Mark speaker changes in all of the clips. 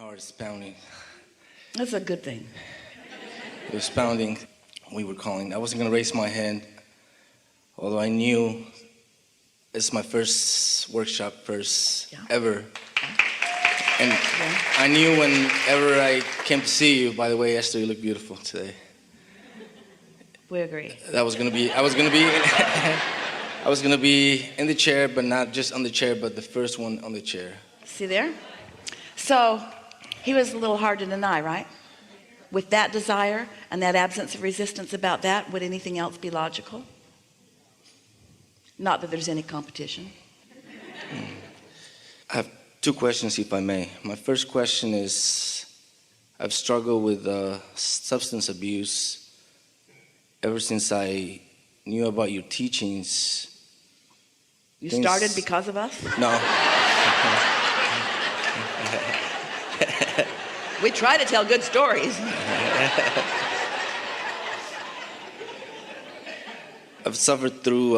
Speaker 1: heart is pounding.
Speaker 2: That's a good thing.
Speaker 1: It was pounding. We were calling. I wasn't going to raise my hand, although I knew it's my first workshop, ever. And I knew whenever I came to see you, by the way, Esther, you look beautiful today.
Speaker 2: We agree.
Speaker 1: I was gonna be I was gonna be in the chair, but not just on the chair, but the first one on the chair.
Speaker 2: See there? So he was a little hard to deny, right? With that desire and that absence of resistance about that, would anything else be logical? Not that there's any competition.
Speaker 1: I have two questions, if I may. My first question is, I've struggled with substance abuse ever since I knew about your teachings.
Speaker 2: You started because of us?
Speaker 1: No.
Speaker 2: We try to tell good stories.
Speaker 1: I've suffered through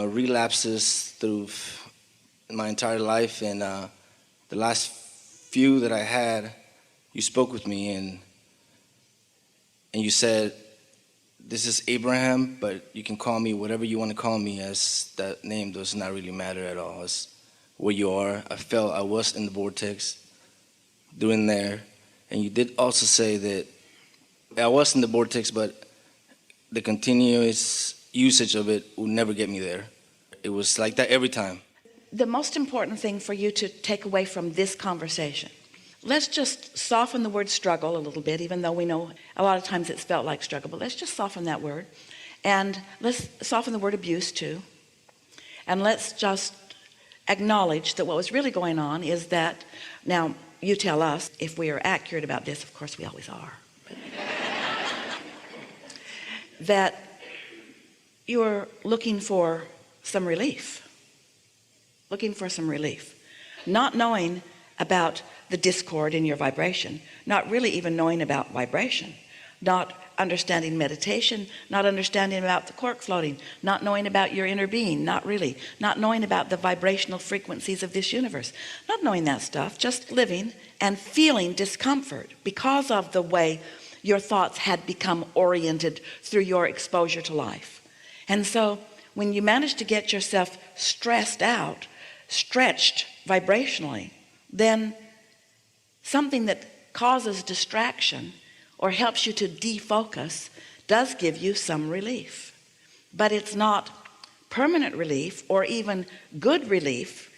Speaker 1: relapses through my entire life, and the last few that I had, you spoke with me, and you said, this is Abraham, but you can call me whatever you want to call me, as that name does not really matter at all. It's where you are. I felt I was in the vortex, doing there. And you did also say that I was in the vortex, but the continuous usage of it would never get me there. It was like that every time.
Speaker 2: The most important thing for you to take away from this conversation, let's just soften the word struggle a little bit, even though we know a lot of times it's felt like struggle, but let's just soften that word. And let's soften the word abuse too. And let's just acknowledge that what was really going on is that, now you tell us if we are accurate about this, of course we always are, that you're looking for some relief. Not knowing about the discord in your vibration, not really even knowing about vibration, not understanding meditation, not understanding about the cork floating, not knowing about your inner being, not knowing about the vibrational frequencies of this universe, not knowing that stuff, just living and feeling discomfort because of the way your thoughts had become oriented through your exposure to life. And so when you manage to get yourself stressed out, stretched vibrationally, then something that causes distraction or helps you to defocus does give you some relief, but it's not permanent relief or even good relief,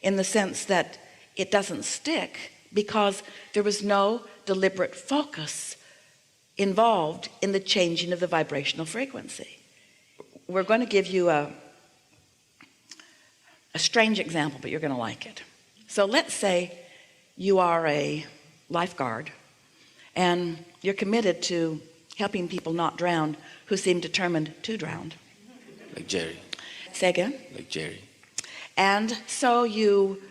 Speaker 2: in the sense that it doesn't stick because there was no deliberate focus involved in the changing of the vibrational frequency. We're going to give you a strange example, but you're going to like it. So let's say you are a lifeguard and you're committed to helping people not drown who seem determined to drown.
Speaker 1: Like Jerry.
Speaker 2: Say again?
Speaker 1: Like Jerry.
Speaker 2: And so you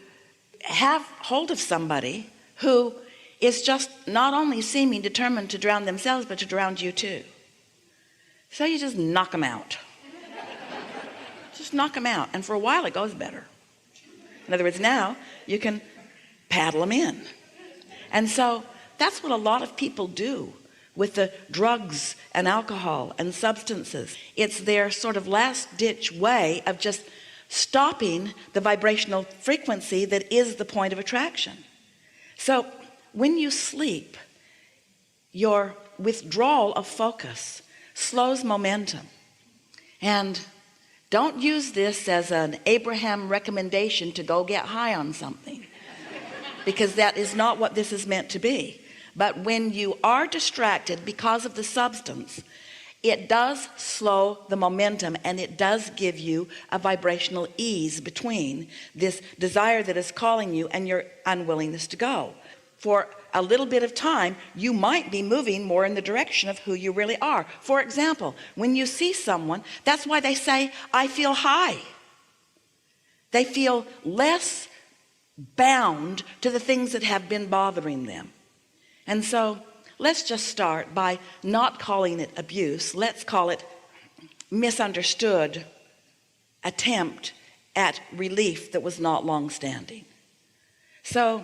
Speaker 2: have hold of somebody who is just not only seeming determined to drown themselves, but to drown you too. So you just knock them out. Just knock them out. And for a while it goes better. In other words, now you can paddle them in. And so that's what a lot of people do with the drugs and alcohol and substances. It's their sort of last ditch way of just stopping the vibrational frequency that is the point of attraction. So when you sleep, your withdrawal of focus slows momentum. And don't use this as an Abraham recommendation to go get high on something, because that is not what this is meant to be. But when you are distracted because of the substance, it does slow the momentum, and it does give you a vibrational ease between this desire that is calling you and your unwillingness to go. For a little bit of time, you might be moving more in the direction of who you really are. For example, when you see someone, that's why they say, I feel high. They feel less bound to the things that have been bothering them. And so let's just start by not calling it abuse. Let's call it misunderstood attempt at relief that was not long-standing. So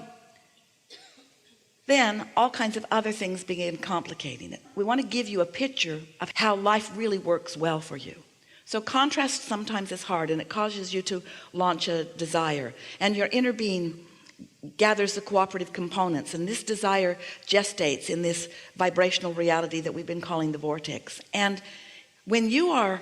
Speaker 2: then all kinds of other things begin complicating it. We want to give you a picture of how life really works well for you. So contrast sometimes is hard, and it causes you to launch a desire, and your inner being gathers the cooperative components, and this desire gestates in this vibrational reality that we've been calling the vortex. And when you are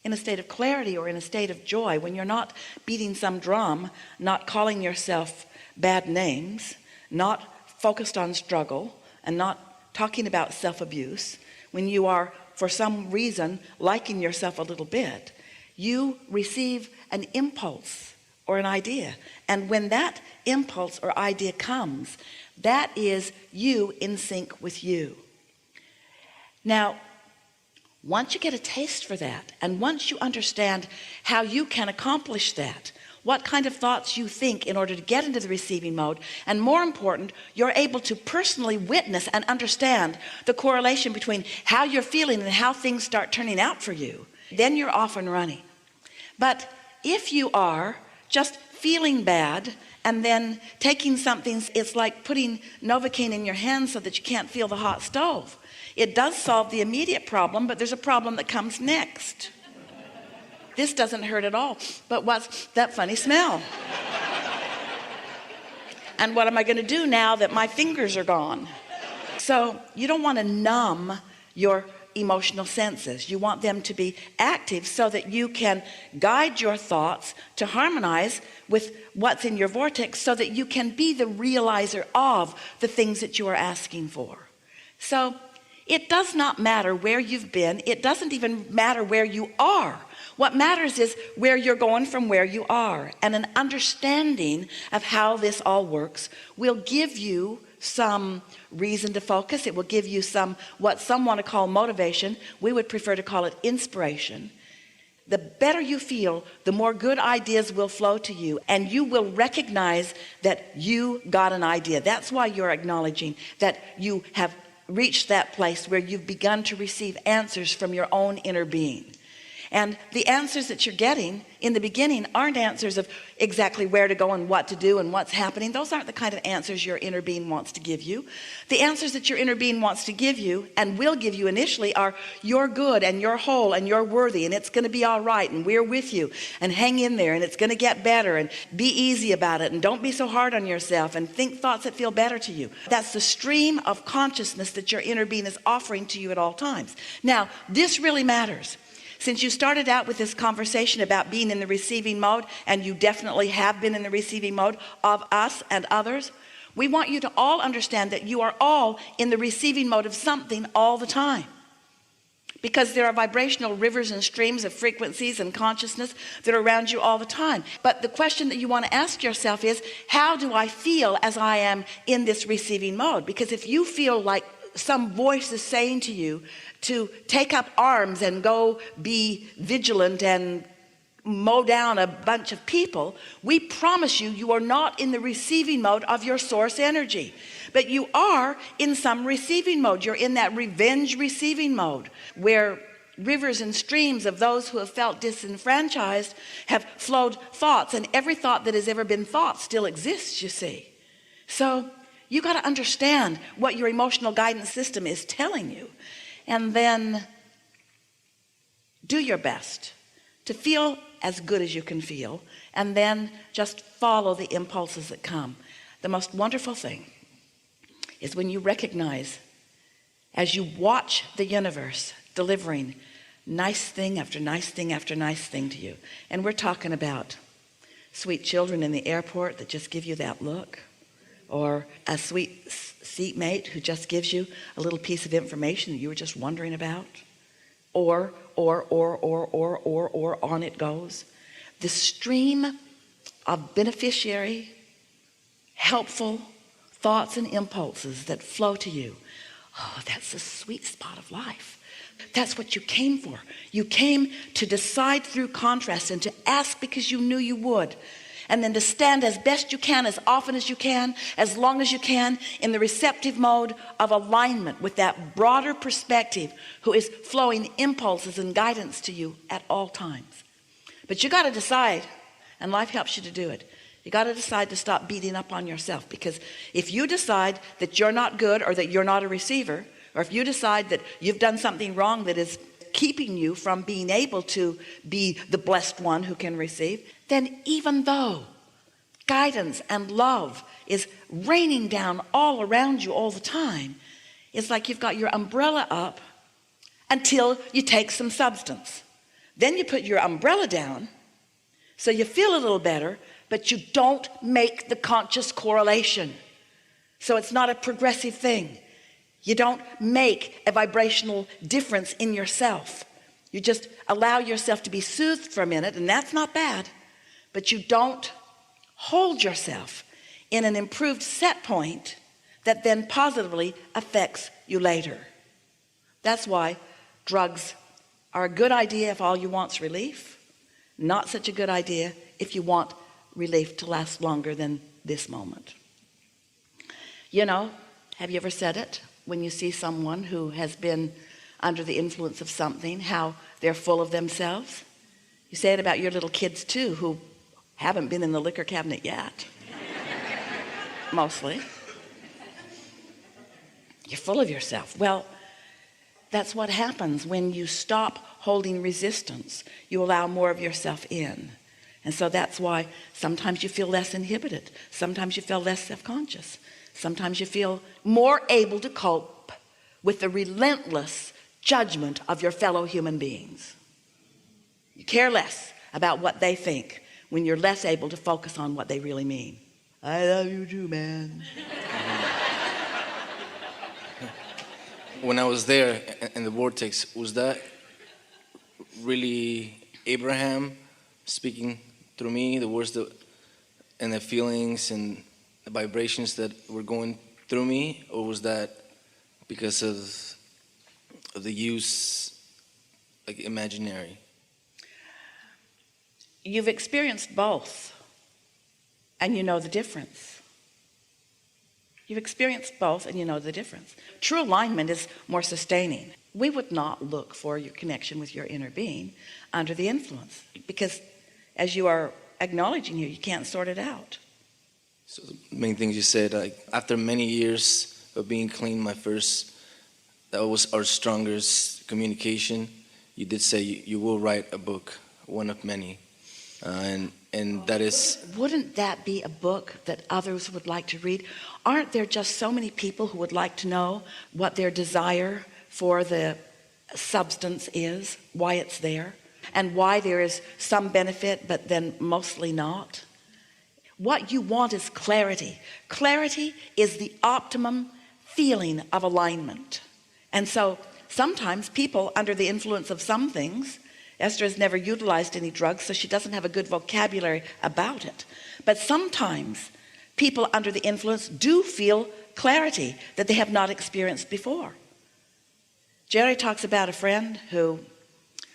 Speaker 2: in a state of clarity or in a state of joy, when you're not beating some drum, not calling yourself bad names, not focused on struggle, and not talking about self-abuse, when you are for some reason liking yourself a little bit, you receive an impulse or an idea. And when that impulse or idea comes, that is you in sync with you. Now, once you get a taste for that, and once you understand how you can accomplish that, what kind of thoughts you think in order to get into the receiving mode, and more important, you're able to personally witness and understand the correlation between how you're feeling and how things start turning out for you, then you're off and running. But if you are just feeling bad and then taking something, it's like putting Novocaine in your hand so that you can't feel the hot stove. It does solve the immediate problem, but there's a problem that comes next. This doesn't hurt at all, but what's that funny smell? And what am I going to do now that my fingers are gone? So you don't want to numb your emotional senses. You want them to be active so that you can guide your thoughts to harmonize with what's in your vortex, so that you can be the realizer of the things that you are asking for. So it does not matter where you've been. It doesn't even matter where you are. What matters is where you're going from where you are. And an understanding of how this all works will give you some reason to focus. It will give you some, what some want to call motivation. We would prefer to call it inspiration. The better you feel, the more good ideas will flow to you, and you will recognize that you got an idea. That's why you're acknowledging that you have reached that place where you've begun to receive answers from your own inner being. And the answers that you're getting in the beginning aren't answers of exactly where to go and what to do and what's happening. Those aren't the kind of answers your inner being wants to give you. The answers that your inner being wants to give you and will give you initially are you're good and you're whole and you're worthy and it's going to be all right and we're with you and hang in there and it's going to get better and be easy about it and don't be so hard on yourself and think thoughts that feel better to you. That's the stream of consciousness that your inner being is offering to you at all times. Now, this really matters. Since you started out with this conversation about being in the receiving mode, and you definitely have been in the receiving mode of us and others, we want you to all understand that you are all in the receiving mode of something all the time. Because there are vibrational rivers and streams of frequencies and consciousness that are around you all the time. But the question that you want to ask yourself is, how do I feel as I am in this receiving mode? Because if you feel like some voice is saying to you to take up arms and go be vigilant and mow down a bunch of people, we promise you, you are not in the receiving mode of your source energy, but you are in some receiving mode. You're in that revenge receiving mode where rivers and streams of those who have felt disenfranchised have flowed thoughts, and every thought that has ever been thought still exists, you see. So you got to understand what your emotional guidance system is telling you, and then do your best to feel as good as you can feel, and then just follow the impulses that come. The most wonderful thing is when you recognize, as you watch the universe delivering nice thing after nice thing after nice thing to you. And we're talking about sweet children in the airport that just give you that look, or a sweet seatmate who just gives you a little piece of information that you were just wondering about, or on it goes. The stream of beneficiary, helpful thoughts and impulses that flow to you. Oh, that's the sweet spot of life. That's what you came for. You came to decide through contrast and to ask because you knew you would. And then to stand as best you can, as often as you can, as long as you can, in the receptive mode of alignment with that broader perspective who is flowing impulses and guidance to you at all times. But you got to decide, and life helps you to do it. You got to decide to stop beating up on yourself, because if you decide that you're not good, or that you're not a receiver, or if you decide that you've done something wrong that is keeping you from being able to be the blessed one who can receive, then even though guidance and love is raining down all around you all the time, it's like you've got your umbrella up until you take some substance. Then you put your umbrella down so you feel a little better, but you don't make the conscious correlation. So it's not a progressive thing. You don't make a vibrational difference in yourself. You just allow yourself to be soothed for a minute, and that's not bad, but you don't hold yourself in an improved set point that then positively affects you later. That's why drugs are a good idea if all you want is relief, not such a good idea if you want relief to last longer than this moment. You know, have you ever said it when you see someone who has been under the influence of something, how they're full of themselves? You say it about your little kids too, who haven't been in the liquor cabinet yet. Mostly. You're full of yourself. Well, that's what happens when you stop holding resistance. You allow more of yourself in. And so that's why sometimes you feel less inhibited. Sometimes you feel less self-conscious. Sometimes you feel more able to cope with the relentless judgment of your fellow human beings. You care less about what they think when you're less able to focus on what they really mean. I love you too, man.
Speaker 1: When I was there in the vortex, was that really Abraham speaking through me, the words and the feelings and the vibrations that were going through me, or was that because of the use, like imaginary?
Speaker 2: You've experienced both, and you know the difference. You've experienced both, and you know the difference. True alignment is more sustaining. We would not look for your connection with your inner being under the influence, because as you are acknowledging here, you can't sort it out.
Speaker 1: So the main things you said, like after many years of being clean, that was our strongest communication. You did say you will write a book, one of many, and that is.
Speaker 2: Wouldn't that be a book that others would like to read? Aren't there just so many people who would like to know what their desire for the substance is, why it's there, and why there is some benefit but then mostly not? What you want is clarity. Clarity is the optimum feeling of alignment. And so sometimes people under the influence of some things, Esther has never utilized any drugs, so she doesn't have a good vocabulary about it. But sometimes people under the influence do feel clarity that they have not experienced before. Jerry talks about a friend who,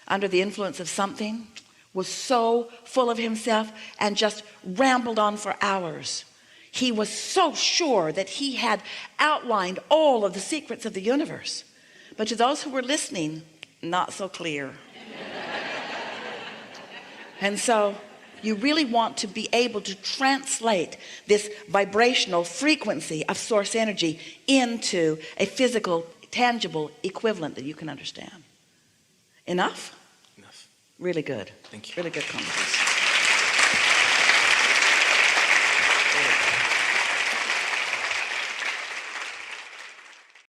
Speaker 2: under the influence of something, was so full of himself and just rambled on for hours. He was so sure that he had outlined all of the secrets of the universe. But to those who were listening, not so clear. And so you really want to be able to translate this vibrational frequency of source energy into a physical, tangible equivalent that you can understand. Enough?
Speaker 1: Enough.
Speaker 2: Really good.
Speaker 1: Thank you.
Speaker 2: Really good conversation.